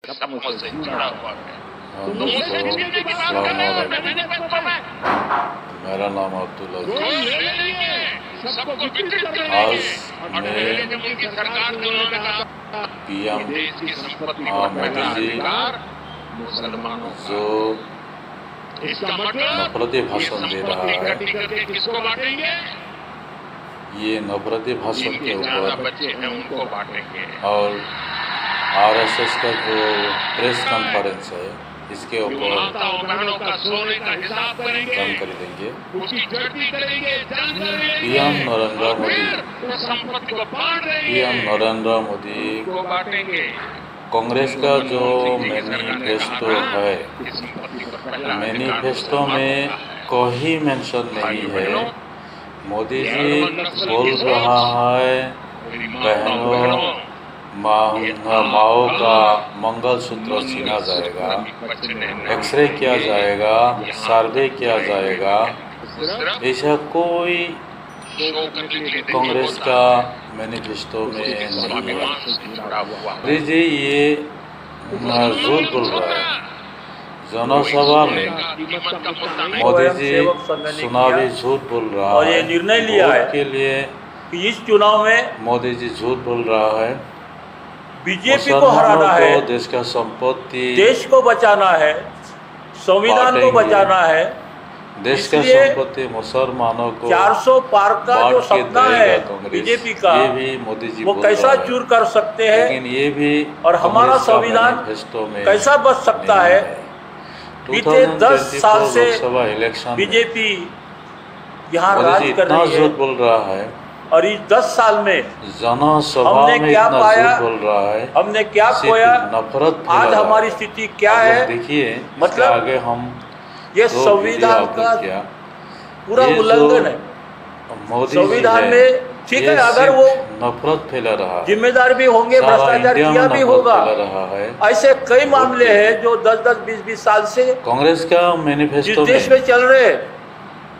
सपनों से जुड़ा हुआ है। तो दोस्तों, मेरा नाम अब्दुल अजीज। आज मैं पीएम मोदी जी जो नफरती भाषण दे रहा है, ये नफरती भाषण के ऊपर और आरएसएस का जो प्रेस कॉन्फ्रेंस है इसके ऊपर जानकारी देंगे। पीएम नरेंद्र मोदी कांग्रेस का जो मैनिफेस्टो है, मैनिफेस्टो में कोई मेंशन नहीं है। मोदी जी बोल रहा है बहनों माओ का मंगलसूत्र छीना जाएगा, एक्सरे किया जाएगा, सर्वे किया जाएगा। ऐसा कोई कांग्रेस का मैनिफेस्टो में नहीं है। मोदी जी ये झूठ बोल रहा है। जनसभा में मोदी जी चुनावी झूठ बोल रहा है और ये निर्णय लिया है के लिए कि इस चुनाव में मोदी जी झूठ बोल रहा है। बीजेपी को हराना है, देश का संपत्ति, देश को बचाना है, संविधान को बचाना है, देश का संपत्ति मुसलमानों को 400 पार का जो सपना है बीजेपी का, ये भी मोदी जी वो कैसा चूर कर सकते हैं, लेकिन ये भी और हमारा संविधान कैसा बच सकता है। बीते 10 साल से बीजेपी यहाँ राज कर रही है, झूठ बोल रहा है और इस 10 साल में जनसभा हमने क्या पाया, बोल रहा है, हमने क्या खोया, नफरत आज हमारी स्थिति क्या है। देखिए मतलब आगे हम ये संविधान का पूरा उल्लंघन है। संविधान में ठीक है, अगर वो नफरत फैला रहा, जिम्मेदार भी होंगे, भ्रष्टाचार किया भी होगा, ऐसे कई मामले हैं जो 10-10, 20-20 साल से कांग्रेस का मैनिफेस्टो देश में चल रहे हैं,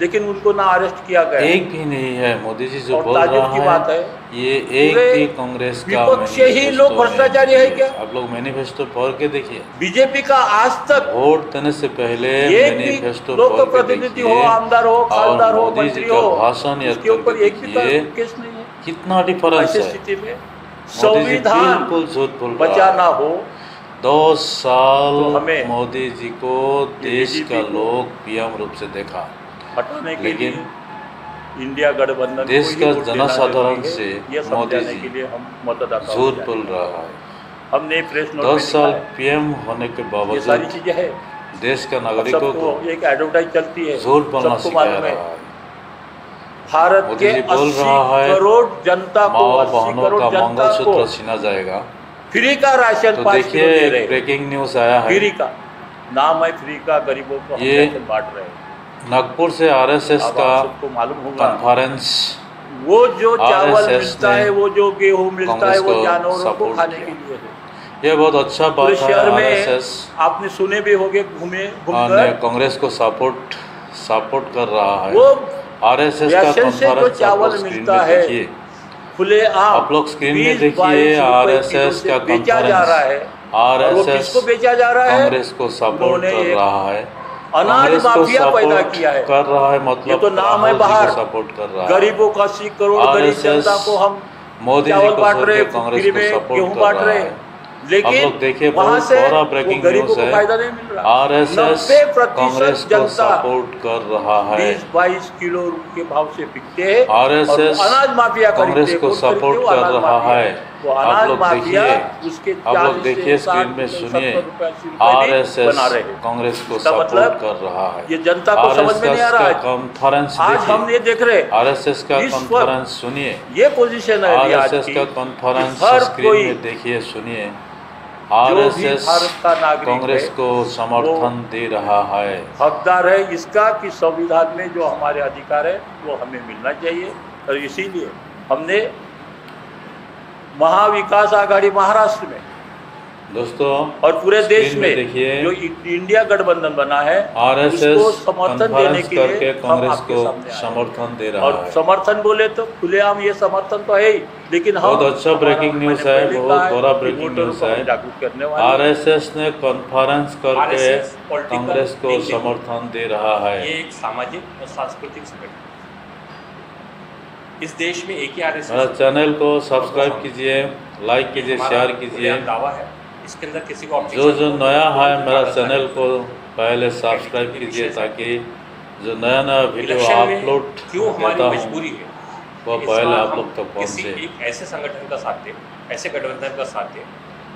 लेकिन उनको ना अरेस्ट किया गया, एक भी नहीं है। मोदी जी जो बोल रहा है, बात है, ये एक भी कांग्रेस का विपक्ष ही लोग भ्रष्टाचारी है क्या? आप लोग मैनिफेस्टो पढ़ के देखिए। बीजेपी का आज तक वोट देने से पहले मैनिफेस्टो लोक प्रतिनिधि हो, आमदार हो, खासदार हो, मंत्री हो, भाषण या उसके ऊपर एक भी केस नहीं है। कितना डिफरेंस है। स्थिति में संविधान बिल्कुल झूठ बोल बचाना हो 2 साल तो हमें मोदी जी को देश का लोग पीएम रूप से देखा, हटाने के लेकिन लिए इंडिया गठबंधन देश का जनसाधारण से मोदी जी के लिए हम मतदाता झूठ बोल रहा है। हमने प्रेस नोट 10 साल पीएम होने के ये बावजूद सारी चीजें है, देश का नागरिकों को एक एडवर्टाइज चलती है, झूठ बोलना सिखा रहा है। भारत के 80 करोड़ जनता को, 80 करोड़ जनता को छीना जाएगा, फ्री का राशन 5 किलो दे रहे। ब्रेकिंग न्यूज आया है, फ्री का नाम है, फ्री का गरीबों को ये हम बांट रहे हैं। नागपुर से आरएसएस का मालूम होगा कॉन्फ्रेंस, वो जो चावल मिलता है, वो जो गेहूं मिलता है, वो जानवरों को खाने के लिए है। ये बहुत अच्छा बात है। शहर में आपने सुने भी होंगे, घूमकर कांग्रेस को सपोर्ट कर रहा है। वो आरएसएस का जो चावल मिलता है खुले आप लोग स्क्रीन में देखिए, आरएसएस का बेचा जा रहा है, आरएसएस को बेचा जा रहा है, कांग्रेस को सपोर्ट कर रहा है, अनाज माफिया पैदा किया है, कर रहा है। मतलब ये तो नाम है, बाहर सपोर्ट कर रहा है। गरीबों का 80 करोड़ गरीब जनता को हम मोदी जी को बांट रहे, कांग्रेस को सपोर्ट कर रहा है। लेकिन देखिए वहाँ से बड़ा ब्रेकिंग न्यूज है, फायदा नहीं मिल रहा। आरएसएस कांग्रेस को सपोर्ट कर रहा है। 20-22 किलो के भाव से बिकते हैं, आरएसएस अनाज माफिया कांग्रेस को सपोर्ट कर रहा है। आप लोग देखिए स्क्रीन में सुनिए, आरएसएस कांग्रेस को सपोर्ट कर रहा है। ये जनता को समझ में नहीं आ रहा है। कॉन्फ्रेंस आज हम ये देख रहे, आरएसएस का कॉन्फ्रेंस सुनिए, ये पोजीशन है आरएसएस का कॉन्फ्रेंस स्क्रीन में देखिए, सुनिए। आरएसएस कांग्रेस को समर्थन दे रहा है, हकदार है इसका कि संविधान में जो हमारे अधिकार है वो हमें मिलना चाहिए। और इसीलिए हमने महाविकास आघाड़ी महाराष्ट्र में दोस्तों और पूरे देश स्क्रीन में देखिए, जो इंडिया गठबंधन बना है आरएसएस उसको समर्थन देने कॉन्फ्रेंस के करके लिए हम कांग्रेस आपके को सामने आए हैं। समर्थन दे रहा और है। समर्थन बोले तो खुलेआम ये समर्थन तो है ही, लेकिन हम बहुत अच्छा ब्रेकिंग न्यूज़ है, बहुत बड़ा ब्रेकिंग न्यूज़ है। जागरूक करने वाले आरएसएस ने कॉन्फ्रेंस करके आरएसएस पॉलिटिकल कांग्रेस को नहीं है। समर्थन दे रहा है। ये एक सामाजिक और सांस्कृतिक संगठन है। इस देश में एक ही आरएसएस मेरा चैनल को सब्सक्राइब कीजिए, लाइक कीजिए, शेयर कीजिए। दावा है, इसके अंदर किसी को जो नया है मेरा चैनल को पहले सब्सक्राइब कीजिए, ताकि जो नया नया वीडियो अपलोड क्यों हमारी देता हूँ मजबूरी है वो इस पहले बार आप हम लोग तक किसी पहुँचे। एक ऐसे संगठन का साथ दें, ऐसे गठबंधन का साथ दें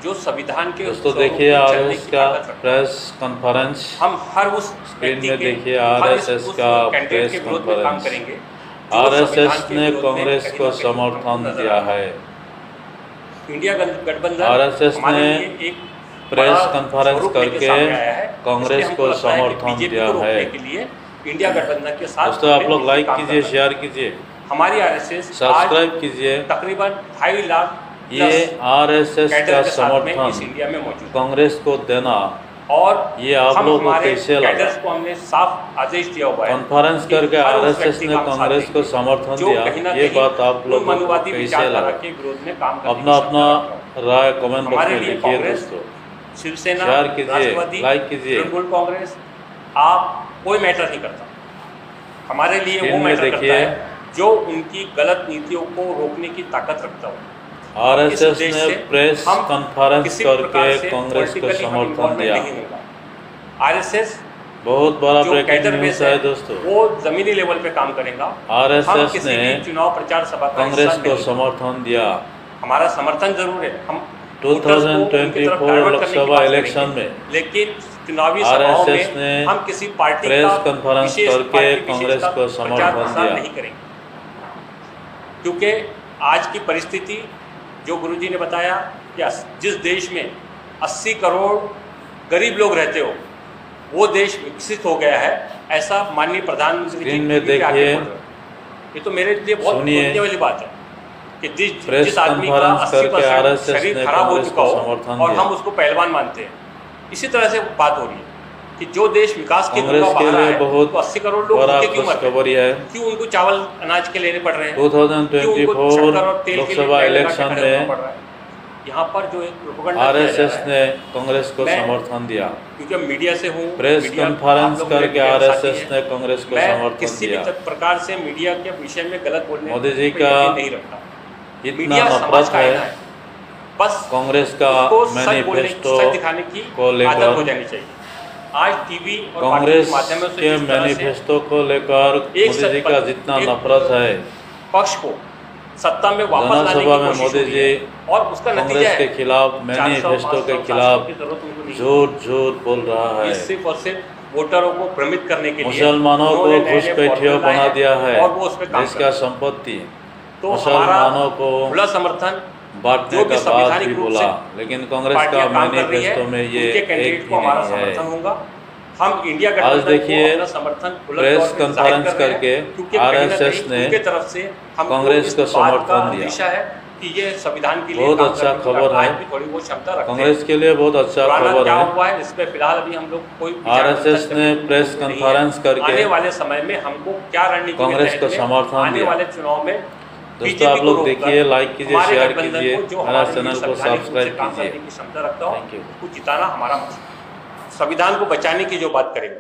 जो संविधान के दोस्तों स्वरूप देखिए में चलने आरएसएस की का ताकत रखता है। प्रेस कॉन्फ्रेंस, हम हर उस स्क्रीन व्यक्ति में के, देखिए हर आरएसएस उस का कैंडिडेट प्रेस के विरोध में काम कॉन्फ्रेंस। करेंगे जो आरएसएस संविधान के ने विरोध में कांग्रेस कहीं को ना कहीं समर्थन नजर दिया आता है। इंडिया गठबंधन आरएसएस हमारे ने लिए एक प्रेस बड़ा कॉन्फ्रेंस स्वरूप लेके करके सामने आया है। कांग्रेस इसलिए हमको को लगता है कि समर्थन बीजेपी दिया को रोकने है। के लिए इंडिया गठबंधन के साथ दोस्तों आप हमें लोग लाइक काम कीजिए, करना है। शेयर कीजिए, हमारी आरएसएस सब्सक्राइब कीजिए। तकरीबन 2.5 लाख ये आरएसएस कैडर का के साथ में इस समर्थन इंडिया में मौजूद है। कांग्रेस को देना, और ये आप हम लोगों को हमारे कैसे लगा? कैडर्स को हमने साफ आदेश दिया हुआ है कॉन्फ्रेंस कि करके हर उस आरएसएस व्यक्ति ने का हम साथ कांग्रेस को देंगे समर्थन जो दिया। कहीं ना ये कहीं बात आप उन लोगों को मनुवादी कैसे विचारधारा लगा? के विरोध में काम करने अपना की अपना क्षमता रखता है। राय कमेंट बॉक्स हमारे में लिए लिखिए कांग्रेस, दोस्तों। शिवसेना, शेयर कीजिए, राष्ट्रवादी, लाइक कीजिए। तृणमूल कांग्रेस, आप कोई मैटर नहीं करता। हमारे लिए स्क्रीन वो में मैटर करता देखिए। है जो उनकी गलत नीतियों को रोकने की ताकत रखता हो। आरएसएस ने प्रेस कॉन्फ्रेंस करके कांग्रेस को समर्थन दिया। आरएसएस बहुत बड़ा जो ब्रेकिंग कैडर न्यूज़ बेस है है दोस्तों। वो जमीनी लेवल पे काम करेगा। हम आरएसएस किसी ने भी चुनाव प्रचार सभा का कांग्रेस हिस्सा को नहीं। समर्थन दिया। हमारा समर्थन जरूर है, हम 2024 लोकसभा इलेक्शन में लेकिन चुनावी सभाओं आरएसएस ने में हम किसी पार्टी प्रेस का कॉन्फ्रेंस विशेष करके पार्टी कांग्रेस विशेष का को समर्थन प्रचार प्रसार दिया। नहीं करेंगे, क्योंकि आज की परिस्थिति जो गुरुजी ने बताया कि जिस देश में 80 करोड़ गरीब लोग रहते हो वो देश विकसित हो गया है, ऐसा माननीय प्रधानमंत्री जी स्क्रीन में टीवी पे आके देखिए, बोल रहे हैं। ये तो मेरे लिए बहुत सुनिए। सोचने वाली बात है कि प्रेस जिस आदमी का कॉन्फ्रेंस करके 80% आरएसएस शरीर ने खराब हो कांग्रेस चुका को हो समर्थन और दिया। हम उसको पहलवान मानते हैं। इसी तरह से बात हो रही है कि जो देश विकास के कांग्रेस धुआं के बहा रहा लिए है बहुत तो 80 करोड़ लोग बड़ा भूखे क्यों मर रहे हैं? खुशखबरी है। क्यों उनको चावल अनाज के लेने पड़ रहे हैं? 2024 लोकसभा इलेक्शन में यहाँ पर जो एक प्रोपेगेंडा आरएसएस ने कांग्रेस को समर्थन दिया। क्योंकि मैं मीडिया से हूँ, प्रेस मीडिया कॉन्फ्रेंस आप लोग मेरे करके मीडिया साथी आरएसएस हैं। ने कांग्रेस को मैं समर्थन किसी दिया। भी प्रकार से मीडिया के विषय में गलत बोलने मोदी जी पे का यकीन नहीं रखता। इतना मीडिया समाज नफरत का आईना है, है, बस कांग्रेस का उसको सच बोलने की, मैनिफेस्टो सच दिखाने की को आदत हो लेकर, जानी चाहिए। आज टीवी और कांग्रेस माध्यमों से के जिस तरह से मैनिफेस्टो को लेकर एक मोदी जी का जितना नफरत है, पक्ष को सत्ता में वापस लाने की विधानसभा में कोशिश मोदी हो रही जी है और उसका नतीजा कांग्रेस है के खिलाफ मैनिफेस्टो के खिलाफ झूठ झूठ बोल रहा है। सिर्फ और सिर्फ वोटरों को भ्रमित करने के लिए मुसलमानों को उन्होंने नए-नए घुसपैठियों फॉर्मूला बना लाए दिया है, और वो उस पे काम देश कर का रहे हैं। संपत्ति तो मुसलमानों को खुला समर्थन बांटने जो भी का बात संवैधानिक भी रूप बोला, से लेकिन कांग्रेस का पार्टियां काम कर रही है, मैनिफेस्टो में ये उनके एक कैंडिडेट भी को हमारा नहीं समर्थन है। होगा। हम इंडिया आज गठबंधन देखिए, को अपना समर्थन खुला प्रेस तौर पे जाहिर कॉन्फ्रेंस कर रहे हैं, करके क्योंकि कहीं ना आरएसएस कहीं ने उनके तरफ से हमको कांग्रेस इस को बात का समर्थन दिया। अंदेशा है कि ये संविधान के लिए बहुत काम अच्छा करने की खबर है। आज भी थोड़ी बहुत क्षमता रखते हैं। कांग्रेस के लिए बहुत अच्छा पुराना खबर क्या है। हुआ है इस पे फिलहाल अभी हम लोग कोई विचार आरएसएस विमर्श ने करने प्रेस की नहीं है। कॉन्फ्रेंस करके आने वाले समय में हमको क्या रणनीति के कांग्रेस तहत को में समर्थन आने दिया। वाले चुनाव में दोस्तों बीजेपी आप को लोग रोककर देखिए, लाइक कीजिए, हमारे शेयर गठबंधन कीजिए, को जो मेरा हमारे चैनल को संवैधानिक रूप से सब्सक्राइब काम करने कीजिए। की क्षमता रखता हो, थैंक यू। उसको जिताना हमारा मकसद। संविधान को बचाने की जो बात करेंगे,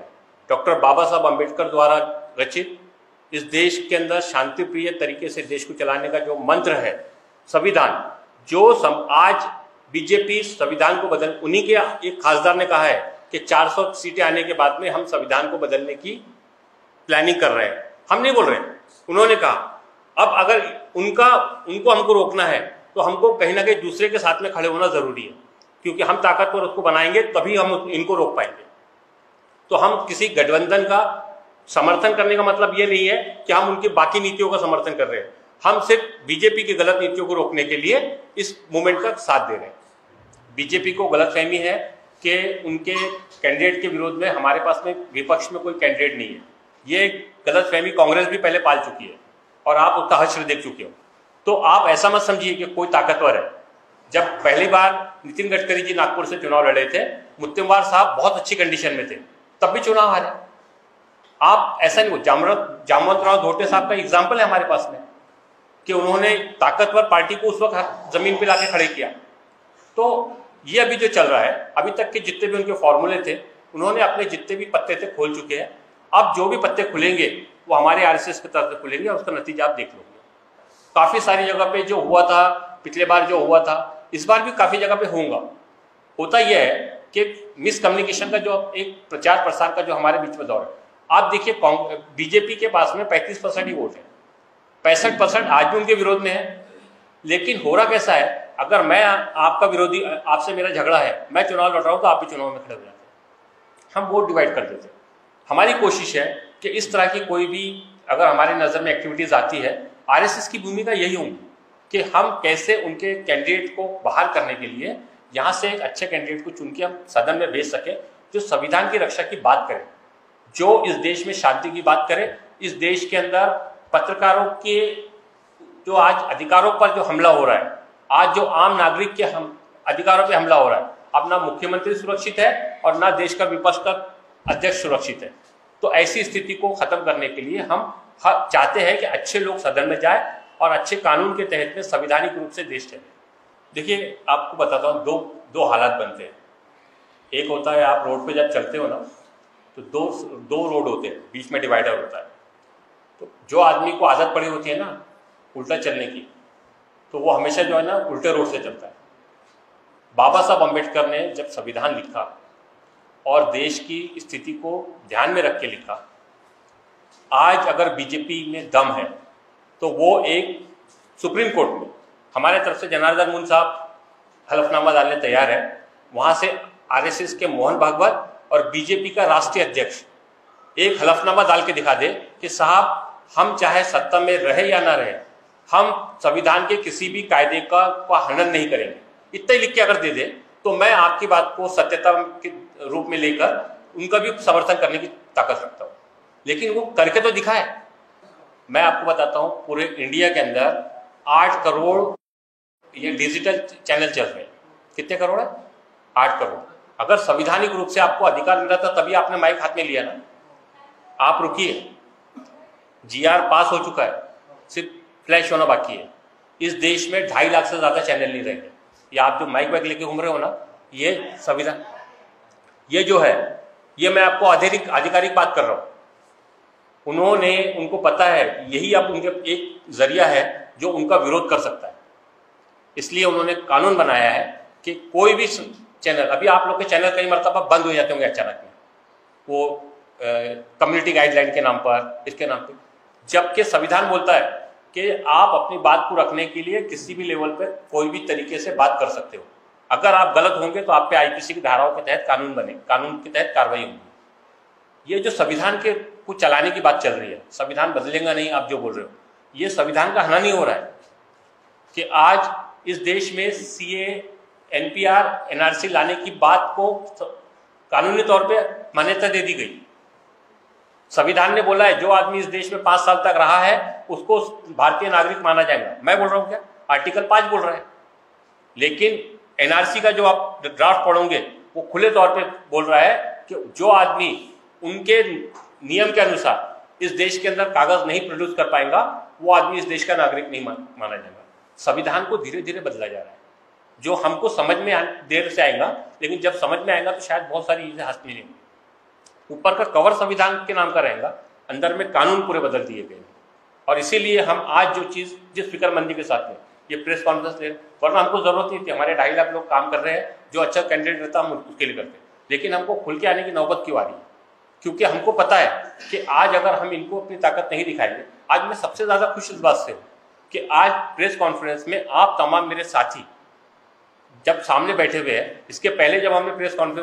डॉक्टर बाबा साहब अम्बेडकर द्वारा रचित इस देश के अंदर शांति प्रिय तरीके से देश को चलाने का जो मंत्र है संविधान, जो आज बीजेपी संविधान को बदल, उन्हीं के एक खासदार ने कहा है कि 400 सीटें आने के बाद में हम संविधान को बदलने की प्लानिंग कर रहे हैं। हम नहीं बोल रहे हैं, उन्होंने कहा। अब अगर उनको हमको रोकना है तो हमको कहीं ना कहीं दूसरे के साथ में खड़े होना जरूरी है, क्योंकि हम ताकतवर उसको बनाएंगे तभी हम इनको रोक पाएंगे। तो हम किसी गठबंधन का समर्थन करने का मतलब ये नहीं है कि हम उनकी बाकी नीतियों का समर्थन कर रहे हैं। हम सिर्फ बीजेपी की गलत नीतियों को रोकने के लिए इस मूवमेंट का साथ दे रहे हैं। बीजेपी को गलतफहमी है कि उनके कैंडिडेट के विरोध में हमारे पास में विपक्ष में कोई कैंडिडेट नहीं है। ये गलतफहमी कांग्रेस भी पहले पाल चुकी है और आप उसका हश्र देख चुके हो। तो आप ऐसा मत समझिए कि कोई ताकतवर है। जब पहली बार नितिन गडकरी जी नागपुर से चुनाव लड़े थे, मुत्तेमवार साहब बहुत अच्छी कंडीशन में थे, तब भी चुनाव हारे। आप ऐसा नहीं हो, जामवंतराव धोटे साहब का एग्जाम्पल है हमारे पास में कि उन्होंने ताकतवर पार्टी को उस वक्त जमीन पे लाके खड़े किया। तो ये अभी जो चल रहा है, अभी तक के जितने भी उनके फॉर्मूले थे, उन्होंने अपने जितने भी पत्ते थे खोल चुके हैं। अब जो भी पत्ते खुलेंगे वो हमारे आरएसएस की तरफ से खुलेंगे और उसका नतीजा आप देख लोगे। काफी सारी जगह पे जो हुआ था, पिछले बार जो हुआ था, इस बार भी काफी जगह पे होगा। होता यह है कि मिसकम्युनिकेशन का जो एक प्रचार प्रसार का जो हमारे बीच में दौर है, आप देखिए बीजेपी के पास में 35% ही वोट है, 65% आज भी उनके विरोध में है। लेकिन हो रहा कैसा है, अगर मैं आपका विरोधी, आपसे मेरा झगड़ा है, मैं चुनाव लड़ रहा हूं तो आप भी चुनाव में खड़े हो जाते हैं, हम वोट डिवाइड कर देते हैं। हमारी कोशिश है कि इस तरह की कोई भी अगर हमारी नज़र में एक्टिविटीज आती है, आरएसएस की भूमिका यही होगी कि हम कैसे उनके कैंडिडेट को बहाल करने के लिए यहाँ से एक अच्छे कैंडिडेट को चुन के हम सदन में भेज सके, जो संविधान की रक्षा की बात करे, जो इस देश में शांति की बात करे, इस देश के अंदर पत्रकारों के जो आज अधिकारों पर जो हमला हो रहा है, आज जो आम नागरिक के अधिकारों पर हमला हो रहा है, अब ना मुख्यमंत्री सुरक्षित है और ना देश का विपक्ष का अध्यक्ष सुरक्षित है। तो ऐसी स्थिति को खत्म करने के लिए हम चाहते हैं कि अच्छे लोग सदन में जाए और अच्छे कानून के तहत में संवैधानिक रूप से देश चले। देखिए, आपको बताता हूँ, दो हालात बनते हैं। एक होता है, आप रोड पे जब चलते हो ना, तो दो रोड होते हैं, बीच में डिवाइडर होता है। तो जो आदमी को आदत पड़ी होती है ना उल्टा चलने की, तो वो हमेशा जो है ना उल्टे रोड से चलता है। बाबा साहब अम्बेडकर ने जब संविधान लिखा और देश की स्थिति को ध्यान में रख के लिखा, आज अगर बीजेपी में दम है तो वो एक सुप्रीम कोर्ट में हमारे तरफ से जनार्दन मुन साहब हलफनामा डालने तैयार है, वहां से आरएसएस के मोहन भागवत और बीजेपी का राष्ट्रीय अध्यक्ष एक हलफनामा डाल के दिखा दे कि साहब, हम चाहे सत्ता में रहे या ना रहे, हम संविधान के किसी भी कायदे का हनन नहीं करेंगे, इतना ही लिख के अगर दे दे तो मैं आपकी बात को सत्यता के रूप में लेकर उनका भी समर्थन करने की ताकत रखता हूं। लेकिन वो करके तो दिखाए। मैं आपको बताता हूं, पूरे इंडिया के अंदर 8 करोड़ ये डिजिटल चैनल चल रहे हैं। कितने करोड़ है? 8 करोड़। अगर संवैधानिक रूप से आपको अधिकार मिला था तभी आपने माइक हाथ में लिया ना। आप रुकिए, जीआर पास हो चुका है, सिर्फ फ्लैश होना बाकी है। इस देश में 2.5 लाख से ज्यादा चैनल नहीं रहेंगे। ये आप जो माइक वाइक लेके घूम रहे हो ना, ये संविधान, ये जो है, ये मैं आपको आधिकारिक बात कर रहा हूं। उनको पता है यही अब उनके एक जरिया है जो उनका विरोध कर सकता है, इसलिए उन्होंने कानून बनाया है कि कोई भी चैनल, अभी आप लोग के चैनल कई मरतबा बंद हो जाते होंगे अचानक में, वो कम्युनिटी गाइडलाइन के नाम पर, इसके नाम पर, जबकि संविधान बोलता है कि आप अपनी बात को रखने के लिए किसी भी लेवल पर कोई भी तरीके से बात कर सकते हो। अगर आप गलत होंगे तो आप पे आईपीसी की धाराओं के तहत कानून बने, कानून के तहत कार्रवाई होगी। ये जो संविधान के को चलाने की बात चल रही है, संविधान बदलेगा नहीं, आप जो बोल रहे हो, ये संविधान का हनन ही हो रहा है कि आज इस देश में सीए, एनपीआर, एनआरसी लाने की बात को कानूनी तौर पे मान्यता दे दी गई। संविधान ने बोला है जो आदमी इस देश में 5 साल तक रहा है उसको भारतीय नागरिक माना जाएगा। मैं बोल रहा हूं क्या? आर्टिकल 5 बोल रहा है। लेकिन एनआरसी का जो आप ड्राफ्ट पढ़ोगे वो खुले तौर पे बोल रहा है कि जो आदमी उनके नियम के अनुसार इस देश के अंदर कागज नहीं प्रोड्यूस कर पाएगा वो आदमी इस देश का नागरिक नहीं माना जाएगा। संविधान को धीरे धीरे बदला जा रहा है, जो हमको समझ में देर से आएगा, लेकिन जब समझ में आएगा तो शायद बहुत सारी चीजें हासिल नहीं होंगी। ऊपर का कवर संविधान के नाम का रहेगा, अंदर में कानून पूरे बदल दिए गए। और इसीलिए हम आज जो चीज जिस फिक्रमंदी के साथ में ये प्रेस कॉन्फ्रेंस ले, वरना हमको जरूरत नहीं थी। हमारे 2.5 लाख लोग काम कर रहे हैं, जो अच्छा कैंडिडेट रहता हम उसके लिए करते, लेकिन हमको खुल के आने की नौबत क्यों आ रही है? क्योंकि हमको पता है कि आज अगर हम इनको अपनी ताकत नहीं दिखाएंगे, आज मैं सबसे ज्यादा खुश इस बात से हूं कि आज प्रेस कॉन्फ्रेंस में आप तमाम मेरे साथी जब सामने बैठे हुए हैं, इसके पहले जब हमने प्रेस कॉन्फ्रेंस